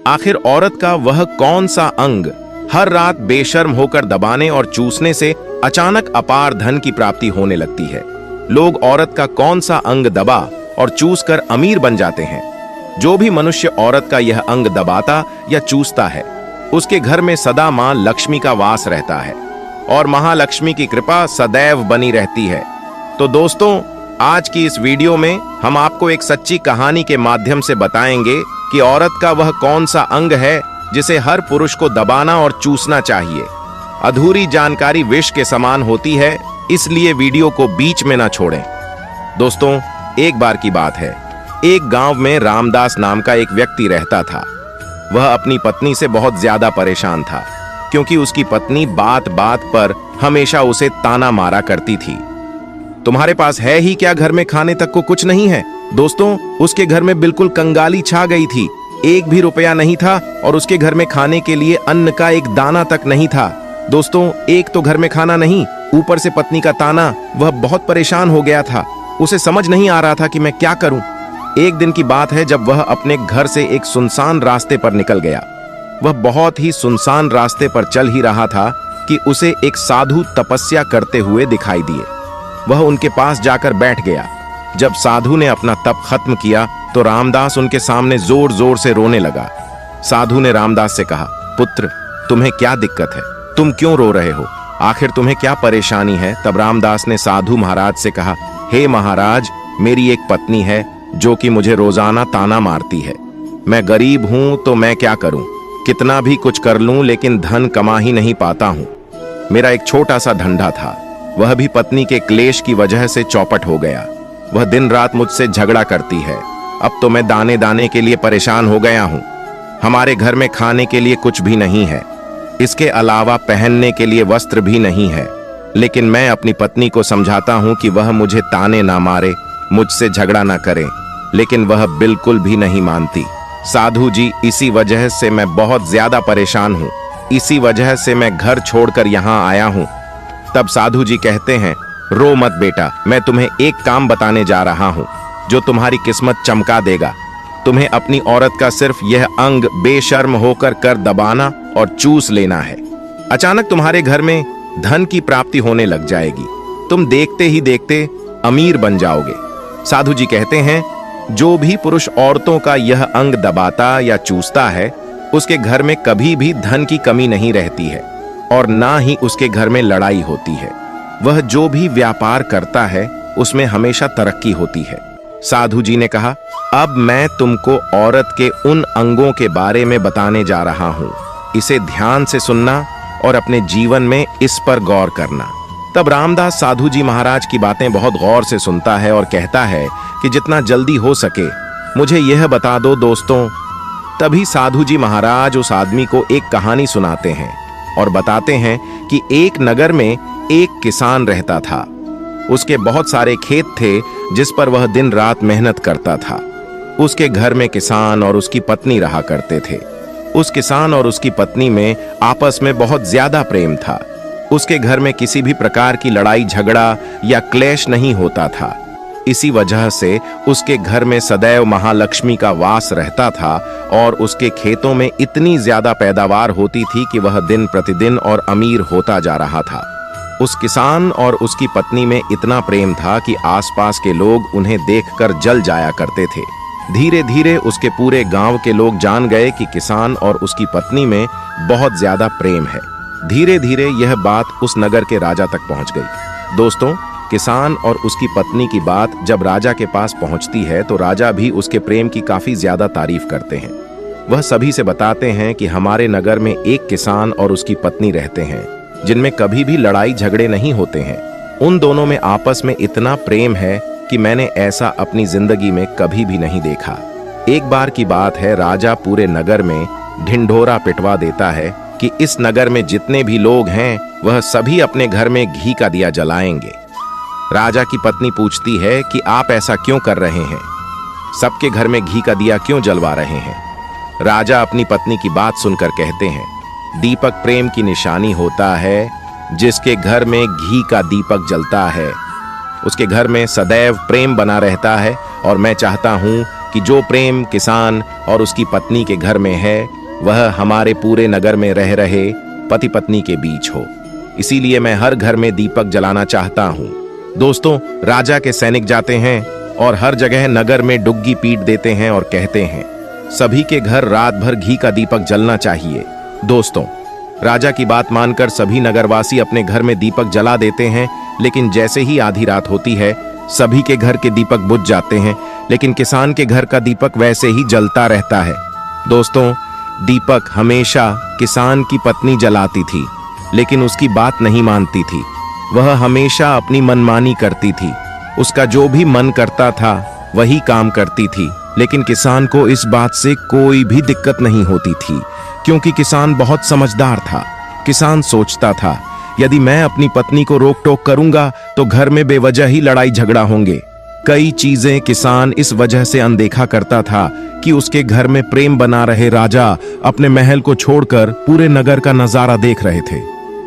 आखिर औरत का वह कौन सा अंग हर रात बेशर्म होकर दबाने और चूसने से अचानक अपार धन की प्राप्ति होने लगती है? लोग औरत का कौन सा अंग दबा और चूस कर अमीर बन जाते हैं? जो भी मनुष्य औरत का यह अंग दबाता या चूसता है, उसके घर में सदा मां लक्ष्मी का वास रहता है और महालक्ष्मी की कृपा सदैव बनी रहती है। तो दोस्तों, आज की इस वीडियो में हम आपको एक सच्ची कहानी के माध्यम से बताएंगे कि औरत का वह कौन सा अंग है जिसे हर पुरुष को दबाना और चूसना चाहिए। अधूरी जानकारी विष के समान होती है, इसलिए वीडियो को बीच में ना छोड़ें। दोस्तों, एक बार की बात है, एक गांव में रामदास नाम का एक व्यक्ति रहता था। वह अपनी पत्नी से बहुत ज्यादा परेशान था, क्योंकि उसकी पत्नी बात बात पर हमेशा उसे ताना मारा करती थी। तुम्हारे पास है ही क्या, घर में खाने तक को कुछ नहीं है? दोस्तों, उसके घर में बिल्कुल कंगाली छा गई थी। एक भी रुपया नहीं था और उसके घर में खाने के लिए अन्न का एक दाना तक नहीं था। दोस्तों, एक तो घर में खाना नहीं, ऊपर से पत्नी का ताना। वह बहुत परेशान हो गया था। उसे समझ नहीं आ रहा था कि मैं क्या करूं। एक दिन की बात है जब वह अपने घर से एक सुनसान रास्ते पर निकल गया। वह बहुत ही सुनसान रास्ते पर चल ही रहा था कि उसे एक साधु तपस्या करते हुए दिखाई दिए। वह उनके पास जाकर बैठ गया। जब साधु ने अपना तप खत्म किया तो रामदास उनके सामने जोर जोर से रोने लगा। साधु ने रामदास से कहा, पुत्र, तुम्हें क्या दिक्कत है? तुम क्यों रो रहे हो? आखिर तुम्हें क्या परेशानी है? तब रामदास ने साधु महाराज से कहा, हे महाराज, मेरी एक पत्नी है जो कि मुझे रोजाना ताना मारती है। मैं गरीब हूं तो मैं क्या करूं? कितना भी कुछ कर लूं लेकिन धन कमा ही नहीं पाता हूं। मेरा एक छोटा सा धंधा था, वह भी पत्नी के क्लेश की वजह से चौपट हो गया। वह दिन रात मुझसे झगड़ा करती है। अब तो मैं दाने दाने के लिए परेशान हो गया हूं। हमारे घर में खाने के लिए कुछ भी नहीं है, इसके अलावा पहनने के लिए वस्त्र भी नहीं है। लेकिन मैं अपनी पत्नी को समझाता हूं कि वह मुझे ताने ना मारे, मुझसे झगड़ा ना करे, लेकिन वह बिल्कुल भी नहीं मानती। साधु जी, इसी वजह से मैं बहुत ज्यादा परेशान हूं। इसी वजह से मैं घर छोड़कर यहाँ आया हूं। तब साधु जी कहते हैं, रो मत बेटा, मैं तुम्हें एक काम बताने जा रहा हूं जो तुम्हारी किस्मत चमका देगा। तुम्हें अपनी औरत का सिर्फ यह अंग बेशर्म होकर कर दबाना और चूस लेना है। अचानक तुम्हारे घर में धन की प्राप्ति होने लग जाएगी। तुम देखते ही देखते अमीर बन जाओगे। साधु जी कहते हैं, जो भी पुरुष औरतों का यह अंग दबाता या चूसता है, उसके घर में कभी भी धन की कमी नहीं रहती है और ना ही उसके घर में लड़ाई होती है। वह जो भी व्यापार करता है उसमें हमेशा तरक्की होती है। साधु जी ने कहा, अब मैं तुमको औरत के उन अंगों के बारे में बताने जा रहा हूं। इसे ध्यान से सुनना और अपने जीवन में इस पर गौर करना। तब रामदास साधु जी महाराज की बातें बहुत गौर से सुनता है और कहता है कि जितना जल्दी हो सके मुझे यह बता दो दोस्तों। तभी साधु जी महाराज उस आदमी को एक कहानी सुनाते हैं और बताते हैं कि एक नगर में एक किसान रहता था। उसके बहुत सारे खेत थे जिस पर वह दिन रात मेहनत करता था। उसके घर में किसान और उसकी पत्नी रहा करते थे। उस किसान और उसकी पत्नी में आपस में बहुत ज्यादा प्रेम था। उसके घर में किसी भी प्रकार की लड़ाई झगड़ा या क्लेश नहीं होता था। इसी वजह से उसके घर में सदैव महालक्ष्मी का वास रहता था और उसके खेतों में इतनी ज्यादा पैदावार होती थी कि वह दिन प्रतिदिन और अमीर होता जा रहा था। उस किसान और उसकी पत्नी में इतना प्रेम था कि आसपास के लोग उन्हें देखकर जल जाया करते थे। धीरे धीरे उसके पूरे गांव के लोग जान गए कि किसान और उसकी पत्नी में बहुत ज्यादा प्रेम है। धीरे धीरे यह बात उस नगर के राजा तक पहुंच गई। दोस्तों, किसान और उसकी पत्नी की बात जब राजा के पास पहुंचती है तो राजा भी उसके प्रेम की काफी ज्यादा तारीफ करते हैं। वह सभी से बताते हैं कि हमारे नगर में एक किसान और उसकी पत्नी रहते हैं जिनमें कभी भी लड़ाई झगड़े नहीं होते हैं। उन दोनों में आपस में इतना प्रेम है कि मैंने ऐसा अपनी जिंदगी में कभी भी नहीं देखा। एक बार की बात है, राजा पूरे नगर में ढिंढोरा पिटवा देता है कि इस नगर में जितने भी लोग हैं वह सभी अपने घर में घी का दिया जलाएंगे। राजा की पत्नी पूछती है कि आप ऐसा क्यों कर रहे हैं? सबके घर में घी का दिया क्यों जलवा रहे हैं? राजा अपनी पत्नी की बात सुनकर कहते हैं, दीपक प्रेम की निशानी होता है। जिसके घर में घी का दीपक जलता है उसके घर में सदैव प्रेम बना रहता है और मैं चाहता हूं कि जो प्रेम किसान और उसकी पत्नी के घर में है वह हमारे पूरे नगर में रह रहे पति पत्नी के बीच हो। इसीलिए मैं हर घर में दीपक जलाना चाहता हूँ। दोस्तों, राजा के सैनिक जाते हैं और हर जगह नगर में डुग्गी पीट देते हैं और कहते हैं सभी के घर रात भर घी का दीपक जलना चाहिए। दोस्तों, राजा की बात मानकर सभी नगरवासी अपने घर में दीपक जला देते हैं, लेकिन जैसे ही आधी रात होती है सभी के घर के दीपक बुझ जाते हैं, लेकिन किसान के घर का दीपक वैसे ही जलता रहता है। दोस्तों, दीपक हमेशा किसान की पत्नी जलाती थी, लेकिन उसकी बात नहीं मानती थी। वह हमेशा अपनी मनमानी करती थी। उसका जो भी मन करता था वही काम करती थी, लेकिन किसान को इस बात से कोई भी दिक्कत नहीं होती थी, क्योंकि किसान बहुत समझदार था। किसान सोचता था यदि मैं अपनी पत्नी को रोक टोक करूंगा तो घर में बेवजह ही लड़ाई झगड़ा होंगे। कई चीजें किसान इस वजह से अनदेखा करता था कि उसके घर में प्रेम बना रहे राजा अपने महल को छोड़कर पूरे नगर का नजारा देख रहे थे।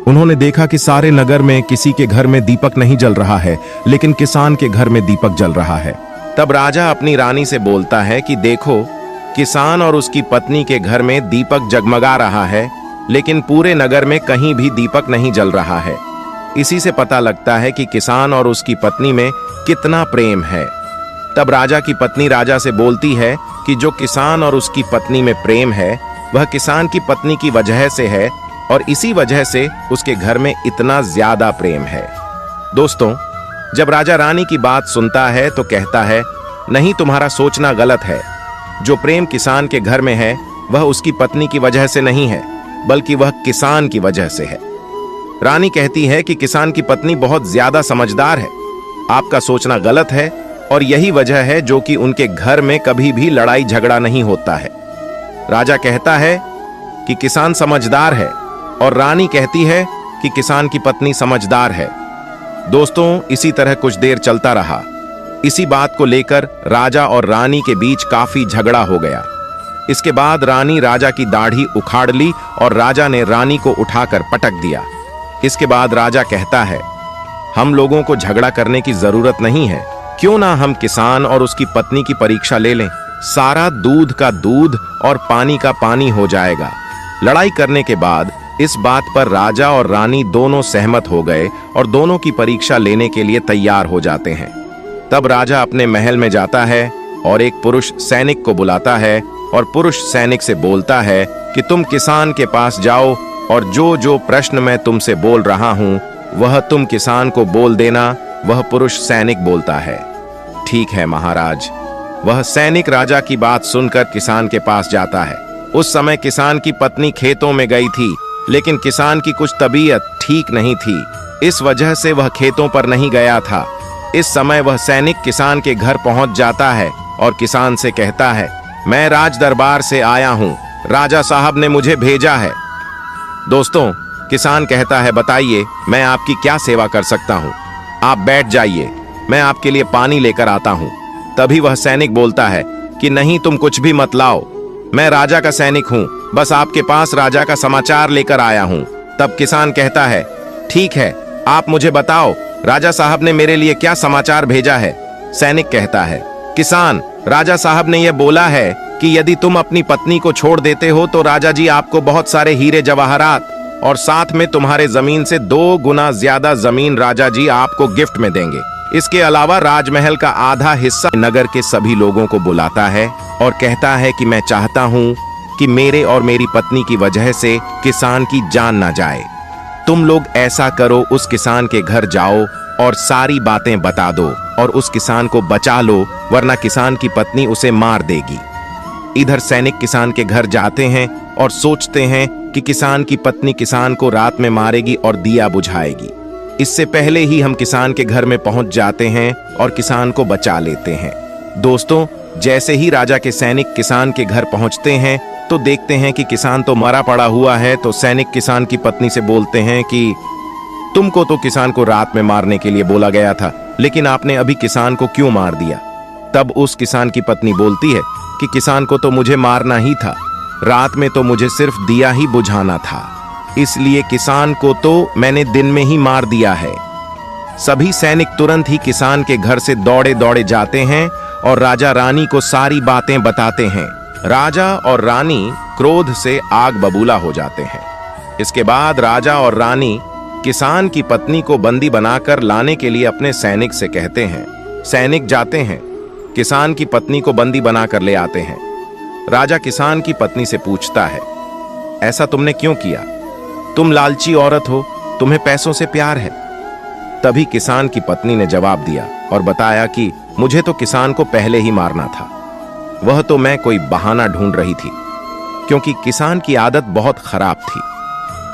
उन्होंने देखा कि सारे नगर में किसी के घर में दीपक नहीं जल रहा है, लेकिन किसान के घर में दीपक जल रहा है। तब राजा अपनी रानी से बोलता है कि देखो, किसान और उसकी पत्नी के घर में दीपक जगमगा रहा है, लेकिन पूरे नगर में कहीं भी दीपक नहीं जल रहा है। इसी से पता लगता है कि किसान और उसकी पत्नी में कितना प्रेम है। तब राजा की पत्नी राजा से बोलती है कि जो किसान और उसकी पत्नी में प्रेम है वह किसान की पत्नी की वजह से है, और इसी वजह से उसके घर में इतना ज्यादा प्रेम है। दोस्तों, जब राजा रानी की बात सुनता है तो कहता है नहीं, तुम्हारा सोचना गलत है। जो प्रेम किसान के घर में है वह उसकी पत्नी की वजह से नहीं है, बल्कि वह किसान की वजह से है। रानी कहती है कि किसान की पत्नी बहुत ज्यादा समझदार है। आपका सोचना गलत है, और यही वजह है जो कि उनके घर में कभी भी लड़ाई झगड़ा नहीं होता है। राजा कहता है कि किसान समझदार है, और रानी कहती है कि किसान की पत्नी समझदार है। दोस्तों, इसी तरह कुछ देर चलता रहा। इसी बात को लेकर राजा और रानी के बीच काफी झगड़ा हो गया। इसके बाद रानी राजा की दाढ़ी उखाड़ ली और राजा ने रानी को उठाकर पटक दिया। इसके बाद राजा कहता है हम लोगों को झगड़ा करने की जरूरत नहीं है, क्यों ना हम किसान और उसकी पत्नी की परीक्षा ले लें। सारा दूध का दूध और पानी का पानी हो जाएगा। लड़ाई करने के बाद इस बात पर राजा और रानी दोनों सहमत हो गए और दोनों की परीक्षा लेने के लिए तैयार हो जाते हैं। तब राजा अपने महल में जाता है और एक पुरुष सैनिक को बुलाता है और पुरुष सैनिक से बोलता है कि तुम किसान के पास जाओ और जो जो प्रश्न मैं तुमसे बोल रहा हूं वह तुम किसान को बोल देना। वह पुरुष सैनिक बोलता है ठीक है महाराज। वह सैनिक राजा की बात सुनकर किसान के पास जाता है। उस समय किसान की पत्नी खेतों में गई थी, लेकिन किसान की कुछ तबीयत ठीक नहीं थी, इस वजह से वह खेतों पर नहीं गया था। इस समय वह सैनिक किसान के घर पहुंच जाता है और किसान से कहता है मैं राज दरबार से आया हूं, राजा साहब ने मुझे भेजा है। दोस्तों, किसान कहता है बताइए मैं आपकी क्या सेवा कर सकता हूं। आप बैठ जाइए, मैं आपके लिए पानी लेकर आता हूं। तभी वह सैनिक बोलता है कि नहीं, तुम कुछ भी मत लाओ, मैं राजा का सैनिक हूं, बस आपके पास राजा का समाचार लेकर आया हूं। तब किसान कहता है ठीक है, आप मुझे बताओ राजा साहब ने मेरे लिए क्या समाचार भेजा है। सैनिक कहता है किसान, राजा साहब ने यह बोला है कि यदि तुम अपनी पत्नी को छोड़ देते हो तो राजा जी आपको बहुत सारे हीरे जवाहरात और साथ में तुम्हारे जमीन से 2 गुना ज्यादा जमीन राजा जी आपको गिफ्ट में देंगे। इसके अलावा राजमहल का आधा हिस्सा नगर के सभी लोगों को बुलाता है और कहता है कि मैं चाहता हूं कि मेरे और मेरी पत्नी की वजह से किसान की जान ना जाए। तुम लोग ऐसा करो, उस किसान के घर जाओ और सारी बातें बता दो और उस किसान को बचा लो, वरना किसान की पत्नी उसे मार देगी। इधर सैनिक किसान के घर जाते हैं और सोचते हैं कि किसान की पत्नी किसान को रात में मारेगी और दिया बुझाएगी। इससे पहले ही हम किसान के घर में पहुंच जाते हैं और किसान को बचा लेते हैं। दोस्तों, जैसे ही राजा के सैनिक किसान के घर पहुंचते हैं तो देखते हैं कि किसान तो मरा पड़ा हुआ है। तो सैनिक किसान की पत्नी से बोलते हैं कि तुमको तो किसान को रात में मारने के लिए बोला गया था, लेकिन आपने अभी किसान को क्यों मार दिया। तब उस किसान की पत्नी बोलती है कि किसान को तो मुझे मारना ही था, रात में तो मुझे सिर्फ दिया ही बुझाना था, इसलिए किसान को तो मैंने दिन में ही मार दिया है। सभी सैनिक तुरंत ही किसान के घर से दौड़े दौड़े जाते हैं और राजा रानी को सारी बातें बताते हैं। राजा और रानी क्रोध से आग बबूला हो जाते हैं। इसके बाद राजा और रानी किसान की पत्नी को बंदी बनाकर लाने के लिए अपने सैनिक से कहते हैं। सैनिक जाते हैं, किसान की पत्नी को बंदी बनाकर ले आते हैं। राजा किसान की पत्नी से पूछता है, ऐसा तुमने क्यों किया? तुम लालची औरत हो, तुम्हें पैसों से प्यार है। तभी किसान की पत्नी ने जवाब दिया और बताया कि मुझे तो किसान को पहले ही मारना था, वह तो मैं कोई बहाना ढूंढ रही थी, क्योंकि किसान की आदत बहुत खराब थी।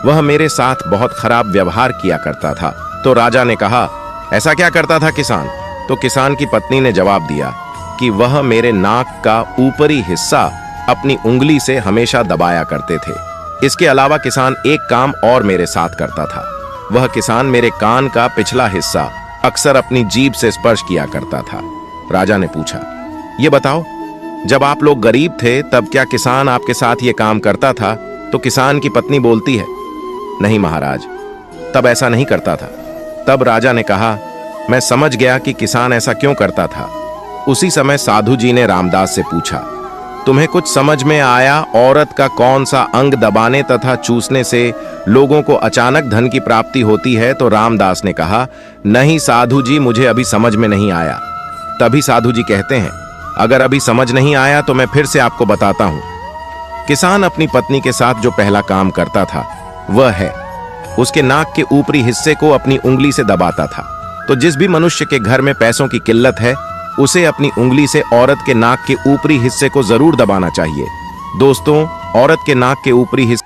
वह मेरे साथ बहुत खराब व्यवहार किया करता था। तो राजा ने कहा, ऐसा क्या करता था किसान? तो किसान की पत्नी ने जवाब दिया कि वह मेरे नाक का ऊपरी हिस्सा अपनी उंगली से हमेशा दबाया करते थे। इसके अलावा किसान एक काम और मेरे साथ करता था। वह किसान मेरे कान का पिछला हिस्सा अक्सर अपनी जीभ से स्पर्श किया करता था। राजा ने पूछा, ये बताओ, जब आप लोग गरीब थे तब क्या किसान आपके साथ ये काम करता था? तो किसान की पत्नी बोलती है, नहीं महाराज, तब ऐसा नहीं करता था। तब राजा ने कहा, मैं समझ गया कि किसान ऐसा क्यों करता था। उसी समय साधु जी ने रामदास से पूछा, तुम्हें कुछ समझ में आया औरत का कौन सा अंग दबाने तथा चूसने से लोगों को अचानक धन की प्राप्ति होती है? तो रामदास ने कहा, नहीं साधु जी, मुझे अभी समझ में नहीं आया। तभी साधु जी कहते हैं, अगर अभी समझ नहीं आया तो मैं फिर से आपको बताता हूं। किसान अपनी पत्नी के साथ जो पहला काम करता था वह है, उसके नाक के ऊपरी हिस्से को अपनी उंगली से दबाता था। तो जिस भी मनुष्य के घर में पैसों की किल्लत है, उसे अपनी उंगली से औरत के नाक के ऊपरी हिस्से को जरूर दबाना चाहिए। दोस्तों, औरत के नाक के ऊपरी हिस्से